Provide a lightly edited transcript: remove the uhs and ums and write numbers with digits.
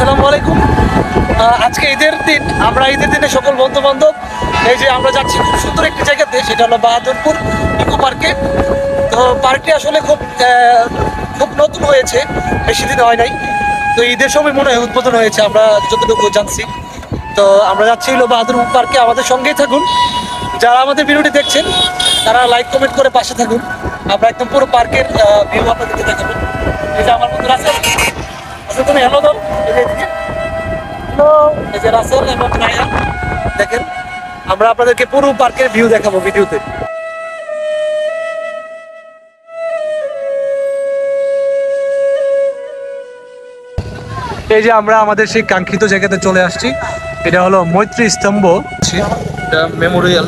আসসালামু আলাইকুম। আজকে ঈদের দিন, আমরা ঈদের দিনে সকল বন্ধু বান্ধব এই যে আমরা যাচ্ছি খুব সুন্দর একটি জায়গাতে, সেটা হলো বাহাদুরপুর ইকো পার্কে। তো পার্কটি আসলে খুব নতুন হয়েছে, বেশি দিন হয় নাই। তো ঈদের সময় মনে হয় উদ্বোধন হয়েছে, আমরা যতটুকু জানছি। তো আমরা যাচ্ছি হলো বাহাদুরপুর পার্কে, আমাদের সঙ্গেই থাকুন। যারা আমাদের ভিডিওটি দেখছেন তারা লাইক কমেন্ট করে পাশে থাকুন। আমরা একদম পুরো পার্কের ভিউ আপনাদেরকে দেখাবো। এই যে আমার বন্ধু রাসেল, আচ্ছা তুমি হ্যালো দাও। হ্যালো, এই যে রাসেল এবং রায়হান, দেখেন আমরা আপনাদেরকে পুরো পার্কের ভিউ দেখাবো ভিডিওতে। এই যে আমরা আমাদের সেই কাঙ্ক্ষিত জায়গাতে চলে আসছি, এটা হলো মৈত্রী স্তম্ভ মেমোরিয়াল।